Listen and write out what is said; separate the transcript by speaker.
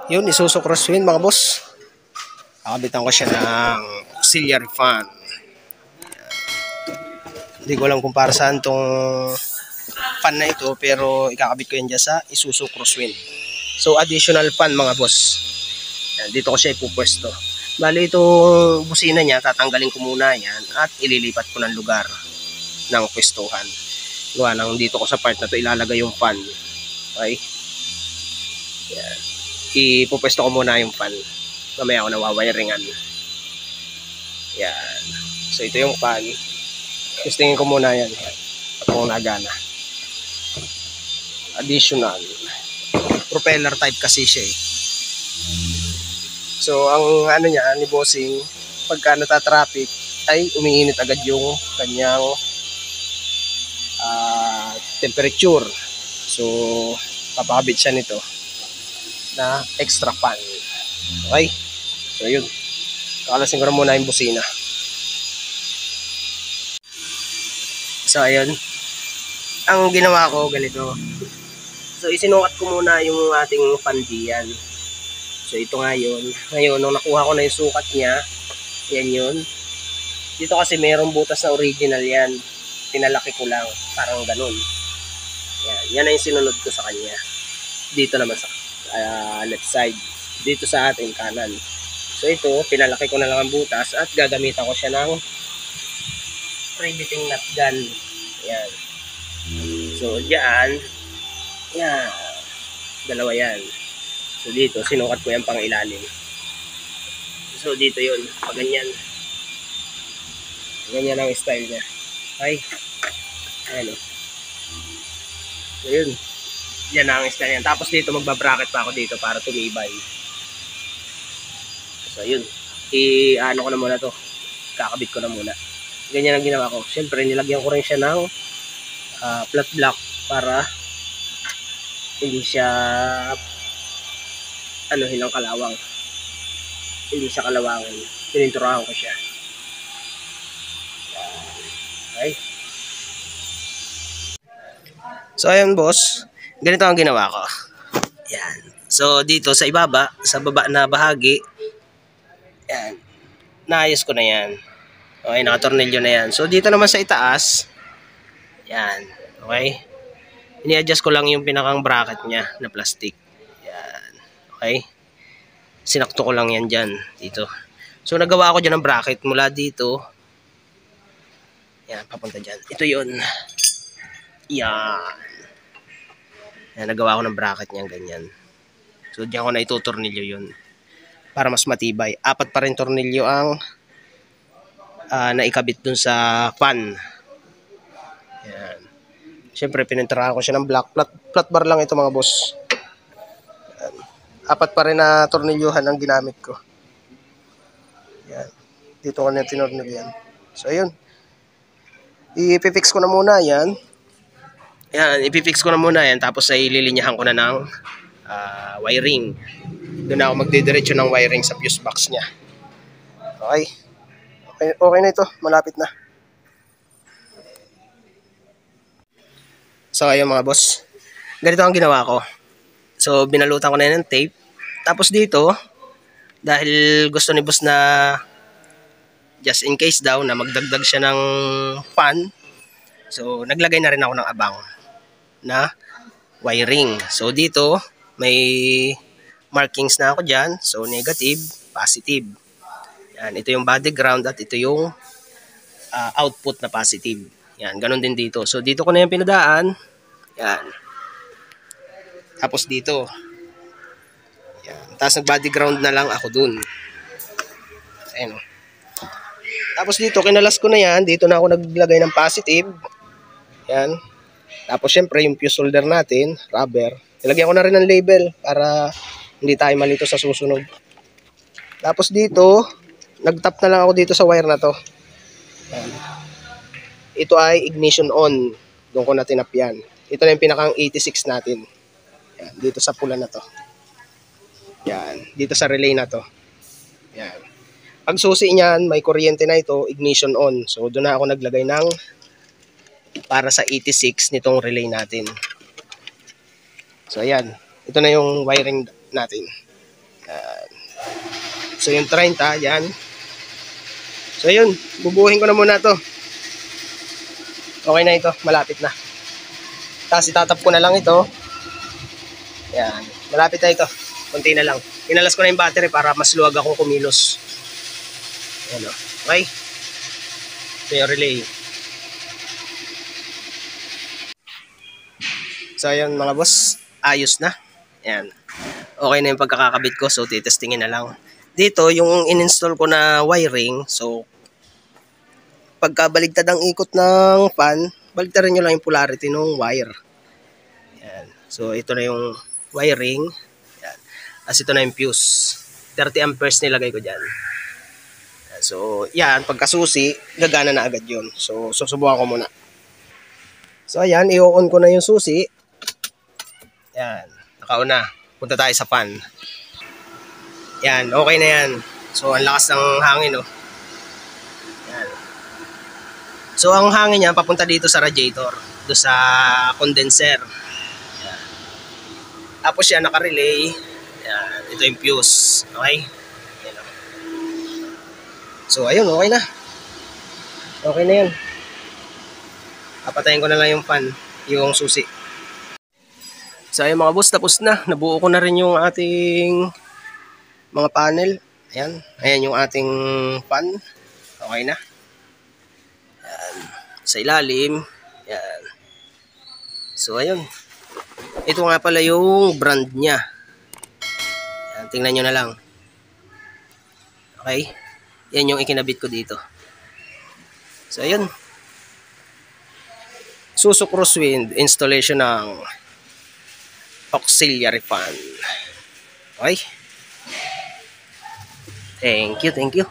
Speaker 1: Yun, Isuzu Crosswind mga boss. Nakabitan ko siya ng auxiliary fan. Hindi ko alam kung para saan tong fan na ito, pero ikakabit ko yan dyan sa Isuzu Crosswind. So additional fan mga boss. Yan, dito ko siya ipupwesto. Bali itong busina niya, tatanggalin ko muna yan at ililipat ko ng lugar ng pwestuhan. Gawa nang dito ko sa part na to ilalagay yung fan. Okay? Yan. Ipupwesto ko muna yung fan. Mamaya ako nawawiringan. Yan. So ito yung fan. Testingin ko muna yan. Kung nagana. Additional. Propeller type kasi siya eh. So ang ano niya, ni bossing, pagka natatraffic ay umiinit agad yung kanyang temperature. So papakabit siya nito na extra fan. Okay? So yun. Kakalasin ko na muna yung busina. So ayun. Ang ginawa ko ganito. So isinukat ko muna yung ating fan diyan. So ito nga yun. Ngayon, nung nakuha ko na yung sukat niya, yan yun. Dito kasi mayroong butas na original yan. Pinalaki ko lang. Parang ganun. Yan. Yan na yung sinunod ko sa kanya. Dito naman sa left side. Dito sa ating kanan. So ito, pinalaki ko na lang ang butas at gagamitan ko siya ng riveting nut gun. Yan. So dyan, yan. Dalawa yan. So dito, sinukat ko yan pang ilalim. So dito yun, pag ganyan. Ganyan ang style niya. Okay? Ayan o. So yun. Yan ang style niya. Tapos dito, magbabracket pa ako dito para tumibay. So yun. I-ano ko na muna to. Kakabit ko na muna. Ganyan ang ginawa ko. Siyempre, nilagyan ko rin siya ng flat block para hindi siya hilang kalawang. Hindi siya kalawangin. Pininturahan ko siya. Okay. So ayun boss, ganito ang ginawa ko. Yan. So dito sa ibaba, sa baba na bahagi, yan. Naayos ko na yan. Okay, nakatornilyo na yan. So dito naman sa itaas, yan. Okay. Ini-adjust ko lang yung pinakang bracket niya na plastic. Yan. Okay. Sinakto ko lang yan dyan. Dito. So nagawa ko dyan ng bracket mula dito. Yan. Papunta dyan. Ito yun. Yan. Yan. Nagawa ko ng bracket niyan ganyan. So dyan ko na itutornilyo yun. Para mas matibay. 4 pa rin tornilyo ang naikabit dun sa fan. Yan. Siyempre pininturahan ko siya ng black. Flat bar lang ito mga boss. Yan. 4 pa rin na tornilyuhan ang ginamit ko. Yan. Dito ko na tinornilyo yan. So ayun. I-fix ko na muna yan. Yan. I-fix ko na muna yan. Tapos ay ililinyahan ko na ng wiring. Doon ako magdidiretso ng wiring sa fuse box niya. Okay. Okay na ito. Malapit na. So ayun mga boss. Ganito ang ginawa ko. So binalutan ko na yan ng tape. Tapos dito, dahil gusto ni boss na just in case daw na magdagdag siya ng fan. So naglagay na rin ako ng abang na wiring. So dito, may markings na ako dyan. So negative, positive. Yan, ito yung body ground at ito yung output na positive. Yan, ganun din dito. So dito ko na yung pinadaan. Yan. Tapos dito. Yan. Tapos nag-body ground na lang ako dun. Ayan o. Tapos dito, kinalas ko na yan. Dito na ako naglagay ng positive. Yan. Tapos syempre, yung fuse holder natin, rubber. Nilagyan ko na rin ng label para hindi tayo malito sa susunod. Tapos dito, nag-tap na lang ako dito sa wire na to. Yan. Ito ay ignition on. Doon ko na tinap yan. Ito na yung pinakang 86 natin. Yan. Dito sa pula na to. Yan. Dito sa relay na to. Yan. Pag susi niyan, may kuryente na ito, ignition on. So, doon na ako naglagay ng para sa 86 nitong relay natin. So, ayan. Ito na yung wiring natin. So yung 30, yan. So yun, bubuhin ko na muna to. Okay na ito, malapit na. Tapos itatap ko na lang ito. Yan, malapit na ito. Kunti na lang. Inalas ko na yung battery para mas luwag akong kumilos. Yan o. Okay? Ito yung relay. So yun mga boss, ayos na. Yan. Okay na yung pagkakakabit ko, so titestingin na lang. Dito, yung in-install ko na wiring, so pagka baligtad ang ikot ng fan, baligtarin nyo lang yung polarity ng wire. Yan. So ito na yung wiring. Yan. As ito na yung fuse. 30 amperes nilagay ko dyan. Yan. So yan, pagkasusi, gagana na agad yun. So susubukan ko muna. So ayan, i-on ko na yung susi. Yan, nakauna. Punta tayo sa fan. Yan, okay na yan. So ang lakas ng hangin, oh. Yan. So ang hangin niya papunta dito sa radiator, do sa condenser. Yan. Tapos yan naka-relay. Yan, ito yung fuse. Okay? Yan. So ayun, okay na. Okay na yan. Papatayin ko na lang yung fan, yung susi. So ayun mga boss, tapos na. Nabuo ko na rin yung ating mga panel. Ayan. Ayan yung ating fan. Okay na. Ayan. Sa ilalim. Ayan. So ayun. Ito nga pala yung brand niya. Ayan. Tingnan nyo na lang. Okay. Yan yung ikinabit ko dito. So ayun. Suso Crosswind installation ng auxiliary fan. Okay. Thank you, thank you.